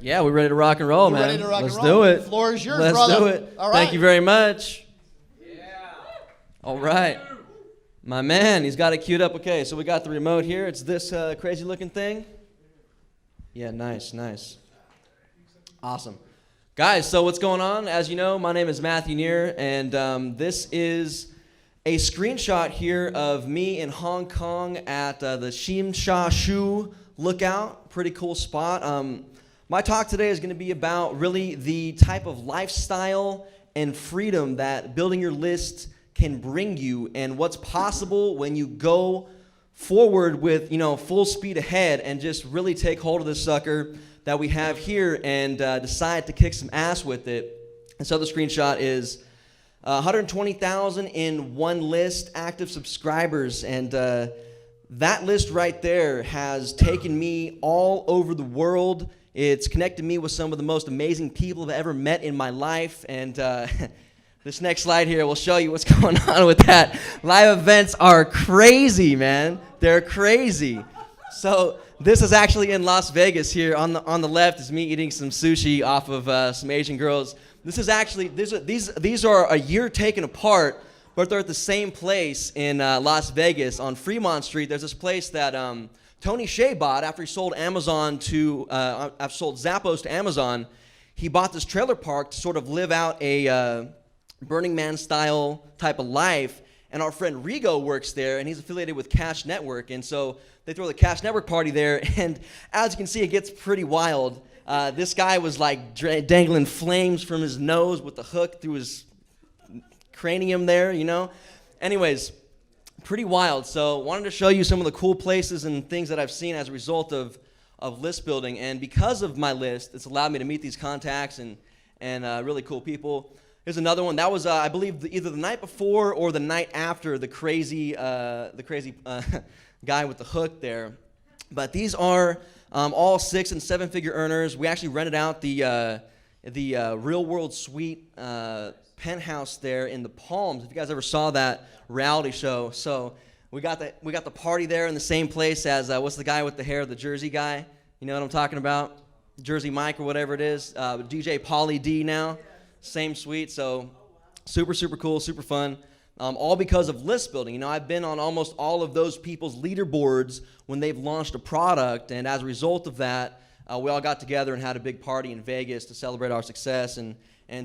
Yeah, we're ready to rock and roll, We're man. ready to rock Let's and roll. do it. The floor is yours, Let's brother. do it. All right. Thank you very much. Yeah. All right. My man, he's got it queued up. Okay, so we got the remote here. It's this crazy looking thing. Yeah, nice. Awesome. Guys, so what's going on? As you know, my name is Neer, and this is a screenshot here of me in Hong Kong at the Shim Sha Shu Lookout. Pretty cool spot. My talk today is going to be about really the type of lifestyle and freedom that building your list can bring you, and what's possible when you go forward with, full speed ahead and just really take hold of this sucker that we have here and decide to kick some ass with it. And so the screenshot is 120,000 in one list, active subscribers, and that list right there has taken me all over the world. It's connected me with some of the most amazing people I've ever met in my life, and this next slide here will show you what's going on with that. Live events are crazy, man. They're crazy. So this is actually in Las Vegas here. On the left is me eating some sushi off of some Asian girls. This is actually, these are a year taken apart, but they're at the same place in Las Vegas on Fremont Street. There's this place that Tony Hsieh bought after he sold sold Zappos to Amazon. He bought this trailer park to sort of live out a Burning Man style type of life. And our friend Rigo works there, and he's affiliated with Cash Network. And so they throw the Cash Network party there, and as you can see, it gets pretty wild. This guy was like dangling flames from his nose with the hook through his cranium there, Anyways, pretty wild. So wanted to show you some of the cool places and things that I've seen as a result of list building. And because of my list, it's allowed me to meet these contacts and really cool people. Here's another one. That was, I believe, either the night before or the night after the crazy guy with the hook there. But these are all 6- and 7-figure earners. We actually rented out the Real World Suite penthouse there in the Palms. If you guys ever saw that reality show, so we got the party there in the same place as what's the guy with the hair, the Jersey guy? You know what I'm talking about? Jersey Mike or whatever it is. DJ Pauly D now. Same suite, so super cool, super fun, all because of list building. I've been on almost all of those people's leaderboards when they've launched a product, and as a result of that, we all got together and had a big party in Vegas to celebrate our success and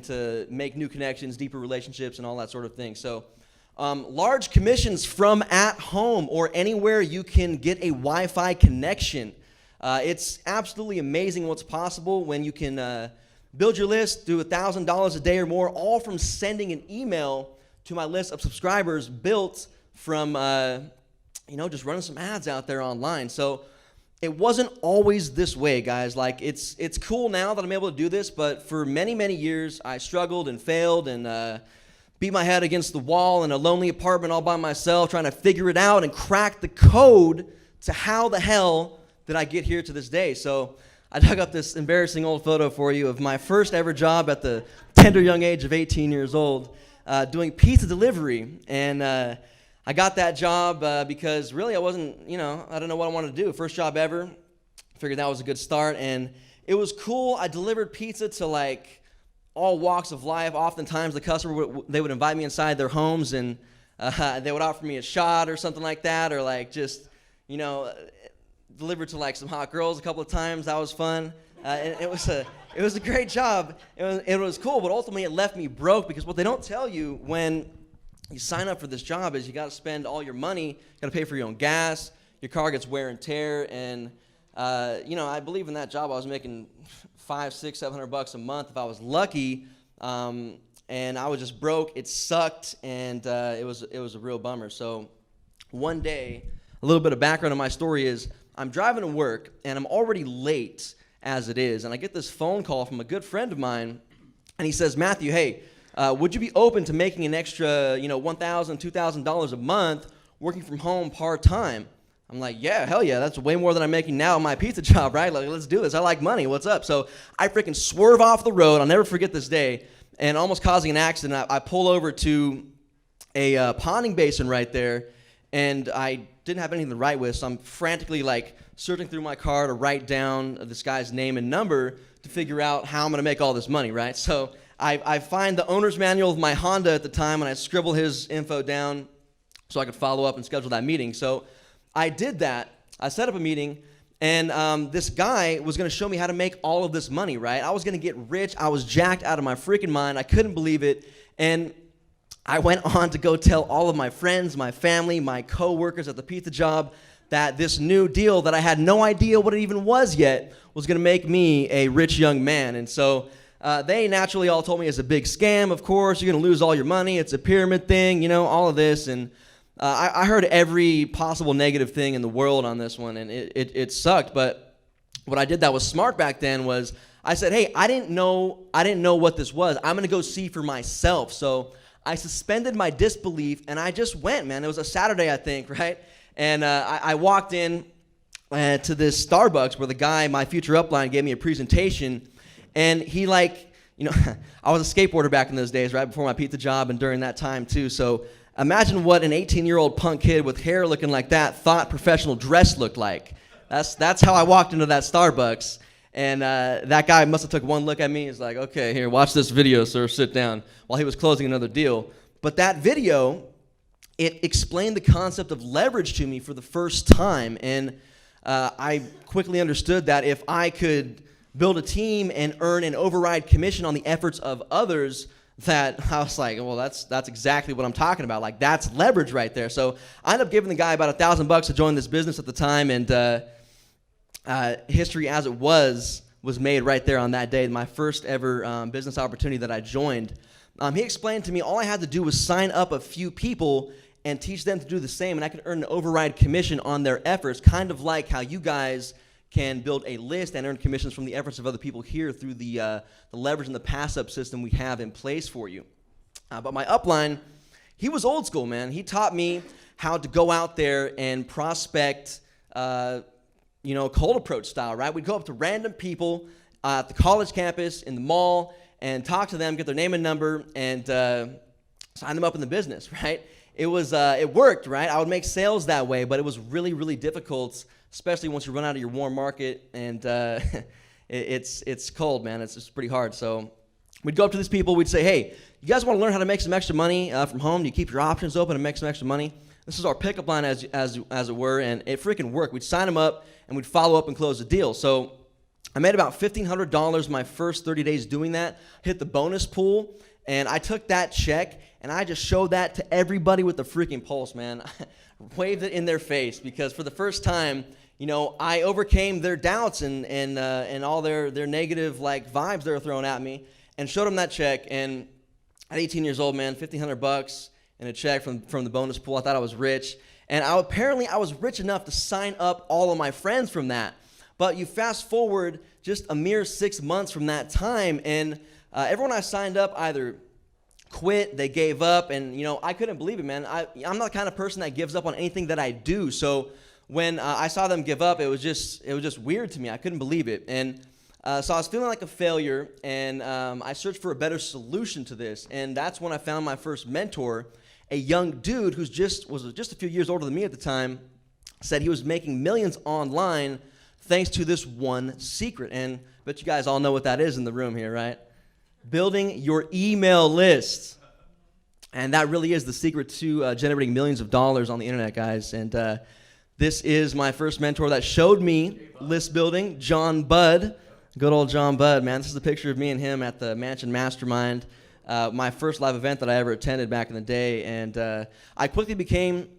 to make new connections, deeper relationships, and all that sort of thing. So large commissions from at home or anywhere you can get a Wi-Fi connection. It's absolutely amazing what's possible when you can build your list, do $1,000 a day or more, all from sending an email to my list of subscribers built from, just running some ads out there online. So it wasn't always this way, guys. Like, it's cool now that I'm able to do this, but for many, many years, I struggled and failed and beat my head against the wall in a lonely apartment all by myself, trying to figure it out and crack the code to how the hell did I get here to this day. So I dug up this embarrassing old photo for you of my first ever job at the tender young age of 18 years old, doing pizza delivery. And I got that job because really I wasn't, I don't know what I wanted to do. First job ever. Figured that was a good start. And it was cool. I delivered pizza to like all walks of life. Oftentimes the customer, they would invite me inside their homes and they would offer me a shot or something like that, or like just, delivered to like some hot girls a couple of times. That was fun. It was a great job. It was cool, but ultimately it left me broke because what they don't tell you when you sign up for this job is you got to spend all your money. You got to pay for your own gas. Your car gets wear and tear, and I believe in that job I was making $500, $600, $700 a month if I was lucky, and I was just broke. It sucked, and it was a real bummer. So one day, a little bit of background on my story is I'm driving to work, and I'm already late as it is, and I get this phone call from a good friend of mine, and he says, Matthew, hey, would you be open to making an extra, $1,000, $2,000 a month working from home part-time? I'm like, yeah, hell yeah, that's way more than I'm making now in my pizza job, right? Like, let's do this. I like money. What's up? So I freaking swerve off the road. I'll never forget this day, and almost causing an accident. I pull over to a ponding basin right there, and I didn't have anything to write with, so I'm frantically like searching through my car to write down this guy's name and number to figure out how I'm going to make all this money, right? So I find the owner's manual of my Honda at the time, and I scribble his info down so I could follow up and schedule that meeting. So I did that. I set up a meeting, and this guy was going to show me how to make all of this money, right? I was going to get rich. I was jacked out of my freaking mind. I couldn't believe it. And I went on to go tell all of my friends, my family, my coworkers at the pizza job that this new deal that I had no idea what it even was yet was going to make me a rich young man. And so they naturally all told me it's a big scam, of course. You're going to lose all your money. It's a pyramid thing, all of this. And I heard every possible negative thing in the world on this one, and it sucked. But what I did that was smart back then was I said, hey, I didn't know what this was. I'm going to go see for myself. So I suspended my disbelief, and I just went, man. It was a Saturday, I think, right? And I walked in to this Starbucks where the guy, my future upline, gave me a presentation, and he I was a skateboarder back in those days, right, before my pizza job and during that time too. So imagine what an 18-year-old punk kid with hair looking like that thought professional dress looked like. That's how I walked into that Starbucks. And that guy must have took one look at me. He's like, okay, here, watch this video, sir, sit down, while he was closing another deal. But that video, it explained the concept of leverage to me for the first time. And I quickly understood that if I could build a team and earn an override commission on the efforts of others, that I was like, well, that's exactly what I'm talking about. Like, that's leverage right there. So I ended up giving the guy about $1,000 to join this business at the time, and history as it was made right there on that day, my first ever business opportunity that I joined. He explained to me all I had to do was sign up a few people and teach them to do the same, and I could earn an override commission on their efforts, kind of like how you guys can build a list and earn commissions from the efforts of other people here through the leverage and the pass-up system we have in place for you. But my upline, he was old school, man. He taught me how to go out there and prospect, cold approach style, right? We'd go up to random people at the college campus, in the mall, and talk to them, get their name and number, and sign them up in the business, right? It worked, right? I would make sales that way, but it was really, really difficult, especially once you run out of your warm market, and it's cold, man. It's just pretty hard. So we'd go up to these people. We'd say, hey, you guys want to learn how to make some extra money from home? Do you keep your options open and make some extra money? This is our pickup line, as it were, and it freaking worked. We'd sign them up, and we'd follow up and close the deal. So I made about $1,500 my first 30 days doing that, hit the bonus pool, and I took that check, and I just showed that to everybody with the freaking pulse, man. Waved it in their face, because for the first time, I overcame their doubts and all their negative vibes they were throwing at me, and showed them that check. And at 18 years old, man, $1,500 and a check from the bonus pool. I thought I was rich, and apparently I was rich enough to sign up all of my friends from that. But you fast forward just a mere 6 months from that time, and everyone I signed up either quit, they gave up, and I couldn't believe it, man. I'm not the kind of person that gives up on anything that I do. So when I saw them give up, it was just weird to me. I couldn't believe it, and so I was feeling like a failure, and I searched for a better solution to this, and that's when I found my first mentor, a young dude who was just a few years older than me at the time. Said he was making millions online thanks to this one secret, and I bet you guys all know what that is in the room here, right? Building your email list. And that really is the secret to generating millions of dollars on the internet, guys. And this is my first mentor that showed me list building, John Budd. Good old John Budd, man. This is a picture of me and him at the Mansion Mastermind, my first live event that I ever attended back in the day. And I quickly became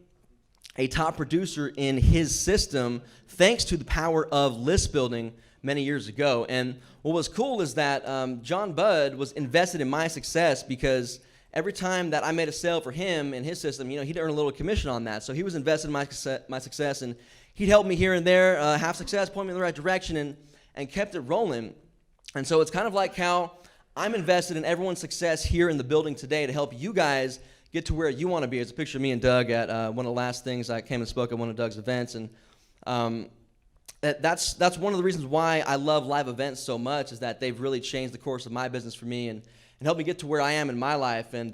a top producer in his system thanks to the power of list building many years ago. And what was cool is that John Budd was invested in my success, because every time that I made a sale for him in his system, he'd earn a little commission on that. So he was invested in my success, and he'd help me here and there have success, point me in the right direction, and kept it rolling. And so it's kind of like how I'm invested in everyone's success here in the building today to help you guys get to where you want to be. It's a picture of me and Doug at one of the last things I came and spoke at one of Doug's events, and that's one of the reasons why I love live events so much, is that they've really changed the course of my business for me and helped me get to where I am in my life, and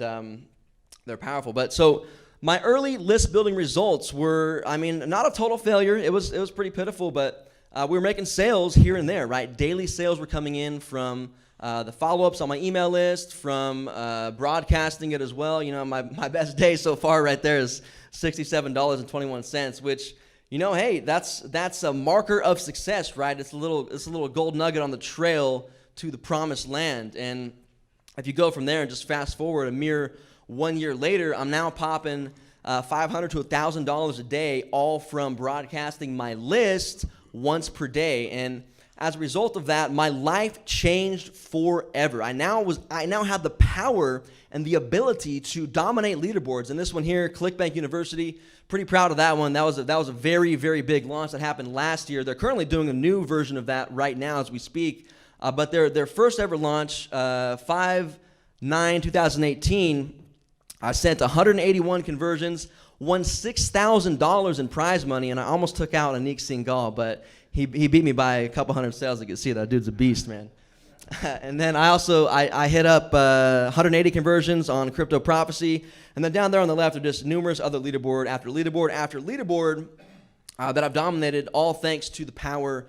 they're powerful. But so my early list building results were, I mean, not a total failure. It was pretty pitiful, but we were making sales here and there, right? Daily sales were coming in from the follow-ups on my email list, from broadcasting it as well. You know, my best day so far right there is $67.21, which, you know, hey, that's a marker of success, right? It's a little gold nugget on the trail to the promised land. And if you go from there and just fast forward a mere 1 year later, I'm now popping $500 to $1,000 a day, all from broadcasting my list once per day. And as a result of that, my life changed forever. I now have the power and the ability to dominate leaderboards. And this one here, ClickBank University, pretty proud of that one. That was a very, very big launch that happened last year. They're currently doing a new version of that right now as we speak. But their first ever launch, 5/9/2018, I sent 181 conversions, won $6,000 in prize money, and I almost took out Anik Singhal, but he beat me by a couple hundred sales. You can see that dude's a beast, man. And then I hit up 180 conversions on Crypto Prophecy, and then down there on the left are just numerous other leaderboard after leaderboard after leaderboard that I've dominated, all thanks to the power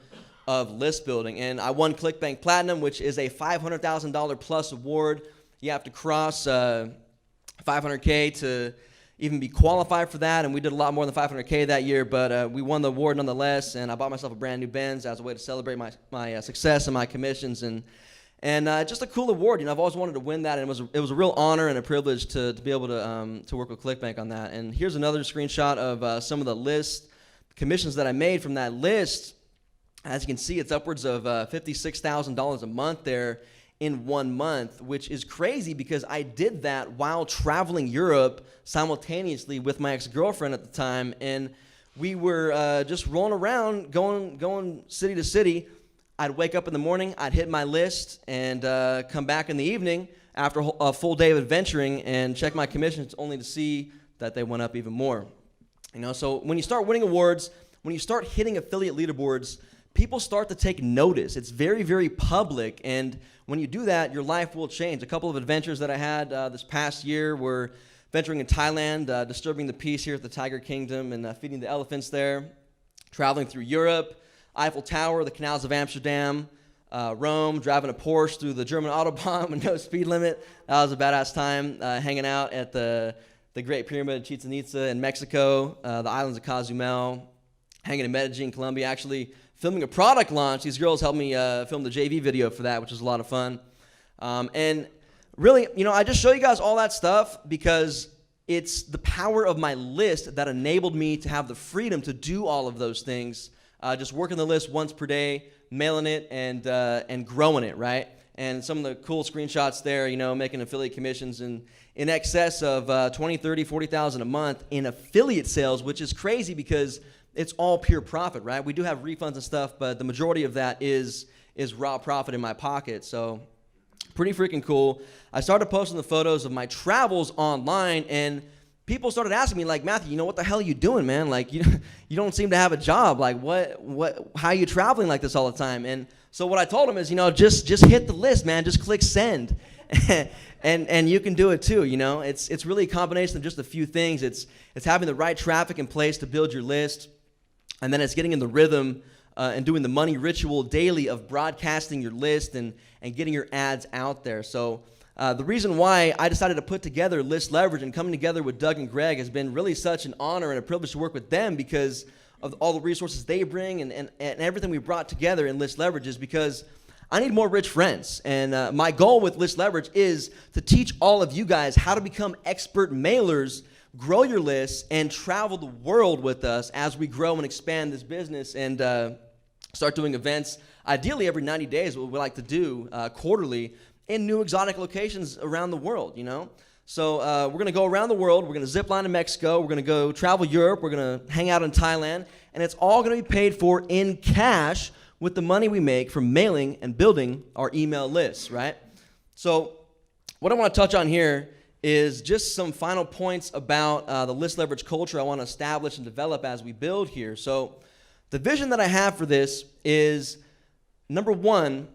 of list building. And I won ClickBank Platinum, which is a $500,000 plus award. You have to cross 500K to even be qualified for that, and we did a lot more than 500K that year, but we won the award nonetheless, and I bought myself a brand new Benz as a way to celebrate my success and my commissions, and just a cool award. You know, I've always wanted to win that, and it was a real honor and a privilege to be able to work with ClickBank on that. And here's another screenshot of some of the list commissions that I made from that list. As you can see, it's upwards of $56,000 a month there in 1 month, which is crazy because I did that while traveling Europe simultaneously with my ex-girlfriend at the time, and we were just rolling around, going city to city. I'd wake up in the morning, I'd hit my list, and come back in the evening after a full day of adventuring and check my commissions only to see that they went up even more. You know, so when you start winning awards, when you start hitting affiliate leaderboards, people start to take notice. It's very, very public, and when you do that, your life will change. A couple of adventures that I had this past year were venturing in Thailand, disturbing the peace here at the Tiger Kingdom and feeding the elephants there, traveling through Europe, Eiffel Tower, the canals of Amsterdam, Rome, driving a Porche through the German Autobahn with no speed limit. That was a badass time, hanging out at the Great Pyramid of Chichen Itza in Mexico, the islands of Cozumel, hanging in Medellin, Colombia, actually filming a product launch. These girls helped me film the JV video for that, which was a lot of fun. And really, you know, I just show you guys all that stuff because it's the power of my list that enabled me to have the freedom to do all of those things. Just working the list once per day, mailing it, and growing it, right? And some of the cool screenshots there, you know, making affiliate commissions in excess of 20, 30, 40,000 a month in affiliate sales, which is crazy because it's all pure profit, right? We do have refunds and stuff, but the majority of that is raw profit in my pocket. So pretty freaking cool. I started posting the photos of my travels online, and people started asking me, like, Matthew, you know, what the hell are you doing, man? Like, you don't seem to have a job. Like, how are you traveling like this all the time? And so what I told them is, you know, just hit the list, man. Just click send. And you can do it too, you know. It's really a combination of just a few things. It's having the right traffic in place to build your list. And then it's getting in the rhythm and doing the money ritual daily of broadcasting your list and getting your ads out there. So the reason why I decided to put together List Leverage and coming together with Doug and Greg has been really such an honor and a privilege to work with them because of all the resources they bring and everything we brought together in List Leverage is because I need more rich friends. And my goal with List Leverage is to teach all of you guys how to become expert mailers, grow your lists, and travel the world with us as we grow and expand this business and start doing events, ideally every 90 days, what we like to do quarterly in new exotic locations around the world, you know? So we're going to go around the world. We're going to zip line to Mexico. We're going to go travel Europe. We're going to hang out in Thailand. And it's all going to be paid for in cash with the money we make from mailing and building our email lists, right? So what I want to touch on here is just some final points about the list leverage culture I want to establish and develop as we build here. So the vision that I have for this is, number one,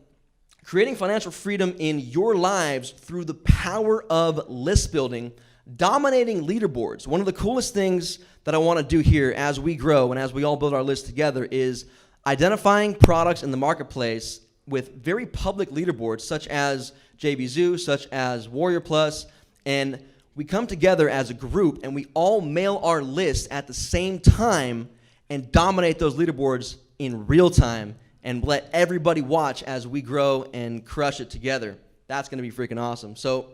creating financial freedom in your lives through the power of list building dominating leaderboards. One of the coolest things that I want to do here as we grow and as we all build our list together is identifying products in the marketplace with very public leaderboards such as JBZoo, such as Warrior Plus, and we come together as a group and we all mail our list at the same time and dominate those leaderboards in real time and let everybody watch as we grow and crush it together. That's going to be freaking awesome. So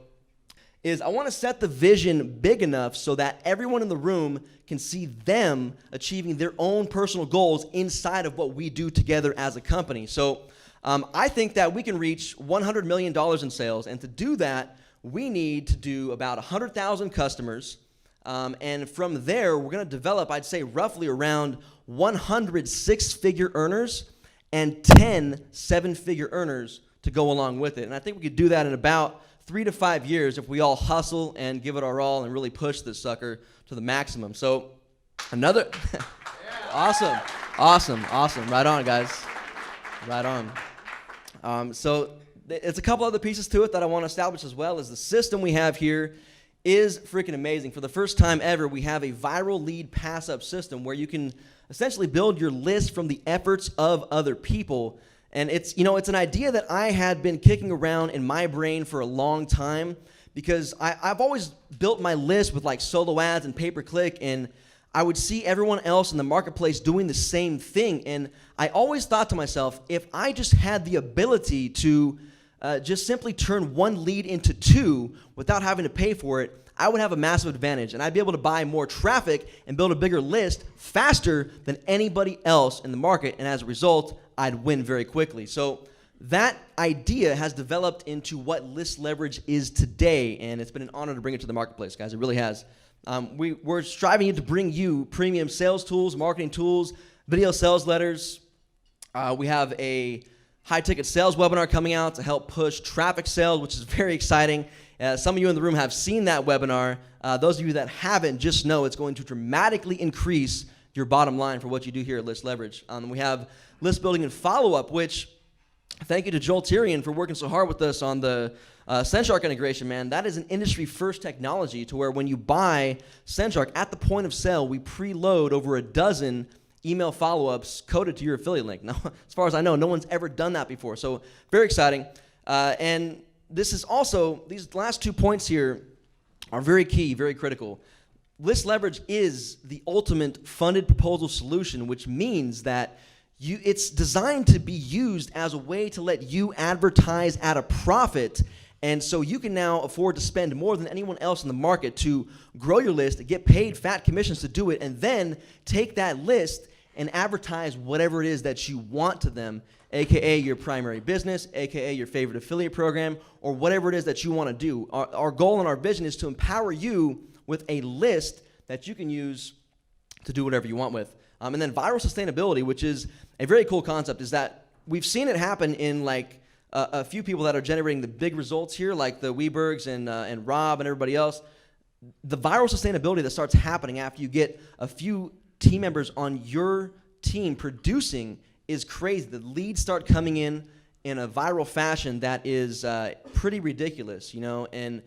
I want to set the vision big enough so that everyone in the room can see them achieving their own personal goals inside of what we do together as a company. So I think that we can reach $100 million in sales, and to do that, we need to do about 100,000 customers, and from there, we're going to develop, I'd say, roughly around 100 six-figure earners and 10 seven-figure earners to go along with it. And I think we could do that in about 3 to 5 years if we all hustle and give it our all and really push this sucker to the maximum. So another awesome. Right on, guys. Right on. So it's a couple other pieces to it that I want to establish as well. Is the system we have here is freaking amazing. For the first time ever, we have a viral lead pass-up system where you can essentially build your list from the efforts of other people. And it's an idea that I had been kicking around in my brain for a long time because I've always built my list with like solo ads and pay-per-click, and I would see everyone else in the marketplace doing the same thing. And I always thought to myself, if I just had the ability to just simply turn one lead into two without having to pay for it, I would have a massive advantage, and I'd be able to buy more traffic and build a bigger list faster than anybody else in the market, and as a result, I'd win very quickly. So that idea has developed into what list leverage is today, and it's been an honor to bring it to the marketplace, guys. It really has. We're striving to bring you premium sales tools, marketing tools, video sales letters. We have a high-ticket sales webinar coming out to help push traffic sales, which is very exciting. Some of you in the room have seen that webinar. Those of you that haven't, just know it's going to dramatically increase your bottom line for what you do here at List Leverage. We have list building and follow-up, which thank you to Joel Tyrion for working so hard with us on the Senshark integration, man. That is an industry-first technology to where when you buy Senshark, at the point of sale, we preload over a dozen email follow-ups coded to your affiliate link. Now, as far as I know, no one's ever done that before, so very exciting. And this is also, these last 2 points here are very key, very critical. List leverage is the ultimate funded proposal solution, which means that it's designed to be used as a way to let you advertise at a profit, and so you can now afford to spend more than anyone else in the market to grow your list, get paid fat commissions to do it, and then take that list and advertise whatever it is that you want to them, aka your primary business, aka your favorite affiliate program, or whatever it is that you want to do. Our goal and our vision is to empower you with a list that you can use to do whatever you want with. And then viral sustainability, which is a very cool concept, is that we've seen it happen in like a few people that are generating the big results here, like the Webergs and Rob and everybody else. The viral sustainability that starts happening after you get a few team members on your team producing is crazy. The leads start coming in a viral fashion that is pretty ridiculous, and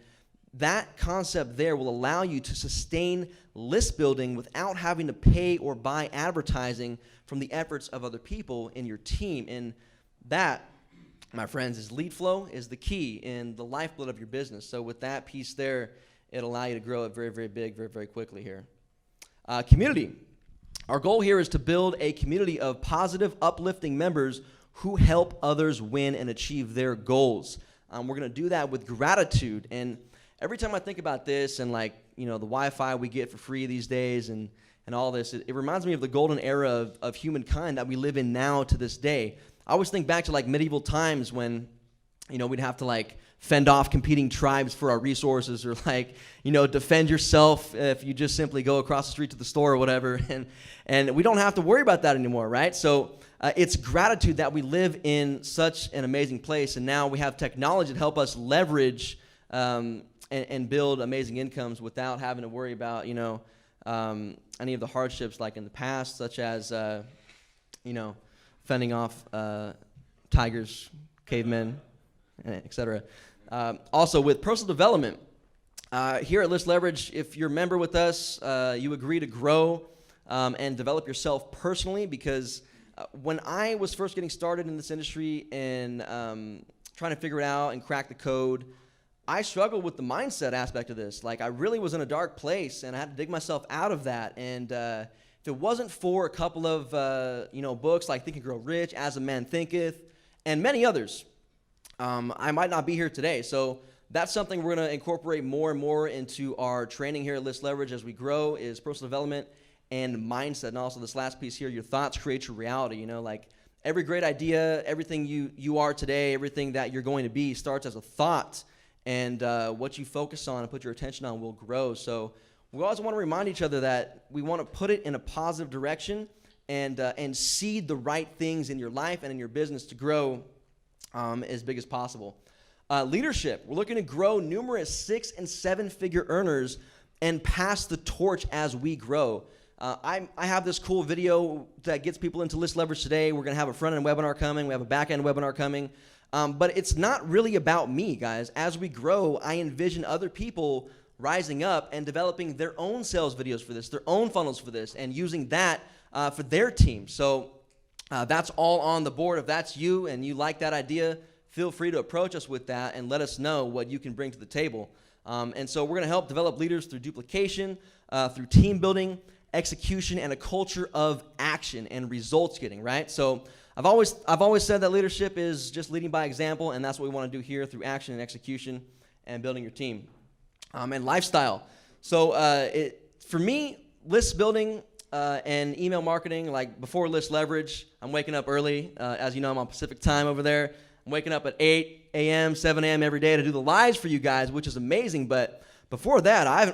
that concept there will allow you to sustain list building without having to pay or buy advertising from the efforts of other people in your team. And that, my friends, is lead flow is the key and the lifeblood of your business. So with that piece there, it'll allow you to grow it very, very big, very, very quickly here. Community. Our goal here is to build a community of positive, uplifting members who help others win and achieve their goals. We're going to do that with gratitude. And every time I think about this and the Wi-Fi we get for free these days and all this, it reminds me of the golden era of humankind that we live in now to this day. I always think back to medieval times when, we'd have to fend off competing tribes for our resources, or defend yourself if you just simply go across the street to the store or whatever. And we don't have to worry about that anymore, right? So it's gratitude that we live in such an amazing place, and now we have technology to help us leverage and build amazing incomes without having to worry about any of the hardships like in the past, such as fending off tigers, cavemen, etc. Also with personal development, Here at List Leverage, if you're a member with us, you agree to grow and develop yourself personally, because when I was first getting started in this industry and trying to figure it out and crack the code, I struggled with the mindset aspect of this. Like, I really was in a dark place, and I had to dig myself out of that. And if it wasn't for a couple of books like Think and Grow Rich, As a Man Thinketh, and many others, I might not be here today. So that's something we're going to incorporate more and more into our training here at List Leverage as we grow, is personal development and mindset. And also this last piece here, your thoughts create your reality. You know, like every great idea, everything you are today, everything that you're going to be starts as a thought. And what you focus on and put your attention on will grow. So we always want to remind each other that we want to put it in a positive direction and seed the right things in your life and in your business to grow as big as possible. Leadership. We're looking to grow numerous 6- and 7-figure earners and pass the torch as we grow. I have this cool video that gets people into List Leverage today. We're going to have a front-end webinar coming. We have a back-end webinar coming. But it's not really about me, guys. As we grow, I envision other people rising up and developing their own sales videos for this, their own funnels for this, and using that for their team. So that's all on the board. If that's you and you like that idea, feel free to approach us with that and let us know what you can bring to the table. And so we're going to help develop leaders through duplication, through team building, execution, and a culture of action and results getting, right? So I've always said that leadership is just leading by example, and that's what we want to do here through action and execution and building your team. And lifestyle. So for me, list building and email marketing, like before List Leverage, I'm waking up early. As you know, I'm on Pacific time over there. I'm waking up at 8 a.m., 7 a.m. every day to do the lives for you guys, which is amazing. But before that, I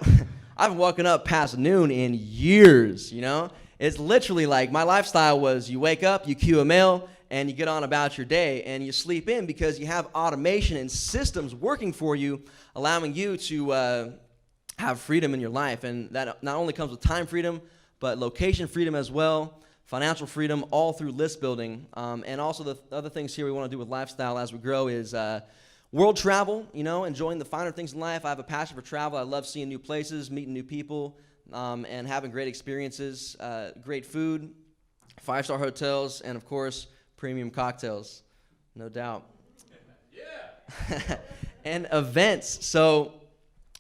haven't woken up past noon in years, you know? It's literally like my lifestyle was you wake up, you queue a mail, and you get on about your day, and you sleep in because you have automation and systems working for you, allowing you to have freedom in your life. And that not only comes with time freedom, but location freedom as well, financial freedom, all through list building. And also the other things here we want to do with lifestyle as we grow is world travel, you know, enjoying the finer things in life. I have a passion for travel. I love seeing new places, meeting new people, and having great experiences, great food, 5-star hotels, and of course, premium cocktails, no doubt. Yeah. And events. So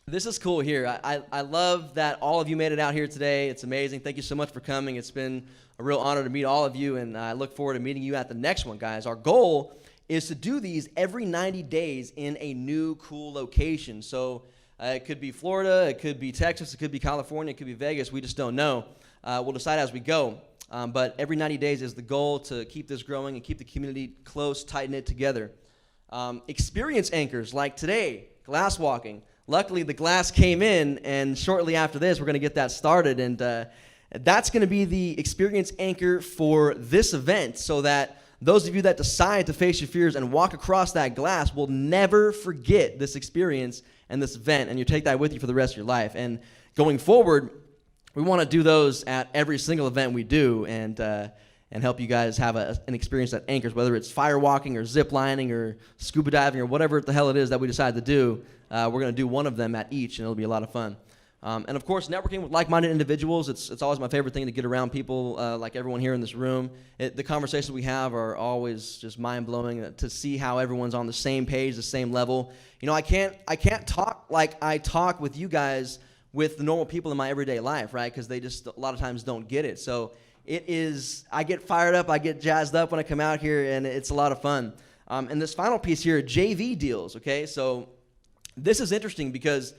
this is cool here. I love that all of you made it out here today. It's amazing. Thank you so much for coming. It's been a real honor to meet all of you, and I look forward to meeting you at the next one, guys. Our goal is to do these every 90 days in a new cool location. So it could be Florida, it could be Texas, it could be California, it could be Vegas. We just don't know. We'll decide as we go. But every 90 days is the goal to keep this growing and keep the community close, tight-knit together. Experience anchors like today, glass walking. Luckily, the glass came in, and shortly after this, we're going to get that started. And that's going to be the experience anchor for this event, so that those of you that decide to face your fears and walk across that glass will never forget this experience and this event, and you take that with you for the rest of your life. And going forward, we want to do those at every single event we do, and help you guys have an experience that anchors, whether it's fire walking or zip lining or scuba diving or whatever the hell it is that we decide to do. We're going to do one of them at each, and it'll be a lot of fun. And of course, networking with like-minded individuals, it's always my favorite thing to get around people like everyone here in this room. The conversations we have are always just mind-blowing to see how everyone's on the same page, the same level. You know, I can't talk like I talk with you guys with the normal people in my everyday life, right? Because they just a lot of times don't get it. So I get fired up, I get jazzed up when I come out here, and it's a lot of fun. And this final piece here, JV deals, okay? So this is interesting because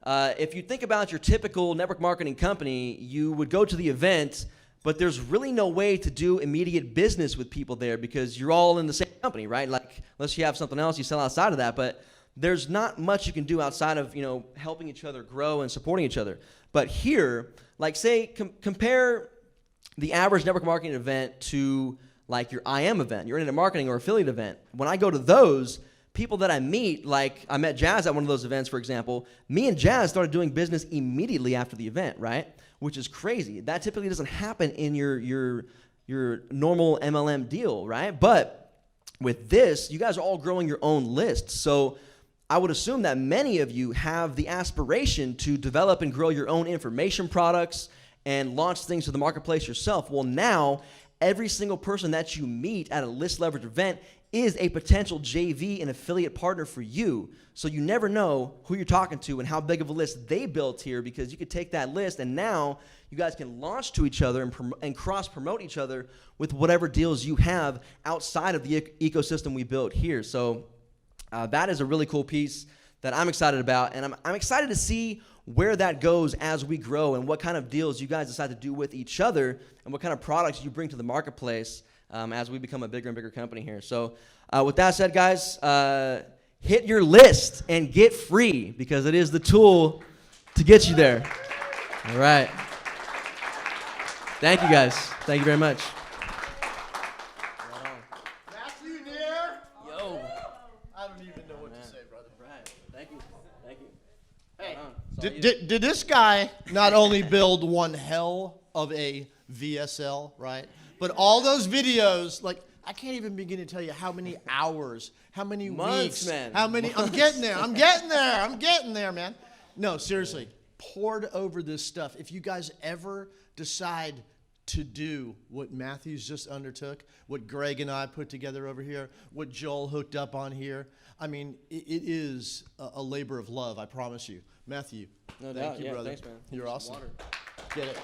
if you think about your typical network marketing company, you would go to the event, but there's really no way to do immediate business with people there because you're all in the same company, right? Like, unless you have something else you sell outside of that, but there's not much you can do outside of, you know, helping each other grow and supporting each other. But here, like, say, compare the average network marketing event to like your IM event, your internet marketing or affiliate event. When I go to those, people that I meet, like I met Jazz at one of those events, for example, me and Jazz started doing business immediately after the event, right? Which is crazy. That typically doesn't happen in your normal MLM deal, right? But with this, you guys are all growing your own list. So I would assume that many of you have the aspiration to develop and grow your own information products and launch things to the marketplace yourself. Well, now every single person that you meet at a list leverage event is a potential JV and affiliate partner for you. So you never know who you're talking to and how big of a list they built here, because you could take that list and now you guys can launch to each other and cross-promote each other with whatever deals you have outside of the ecosystem we built here. So that is a really cool piece that I'm excited about, and I'm excited to see where that goes as we grow and what kind of deals you guys decide to do with each other and what kind of products you bring to the marketplace as we become a bigger and bigger company here. So with that said, guys, hit your list and get free, because it is the tool to get you there. All right. Thank you, guys. Thank you very much. Matthew, Neer. Yo. I don't even know what to say, brother. Right. Thank you. Thank you. Hey, Right did this guy not only build one hell of a VSL, right? But all those videos, like, I can't even begin to tell you how many hours, how many Months, weeks, man. how many. I'm getting there, man. No, seriously, poured over this stuff. If you guys ever decide to do what Matthew's just undertook, what Greg and I put together over here, what Joel hooked up on here, I mean, it is a labor of love, I promise you. Matthew, No thank doubt. you, Yeah, brother. thanks, man. You're Some awesome. water. Get it.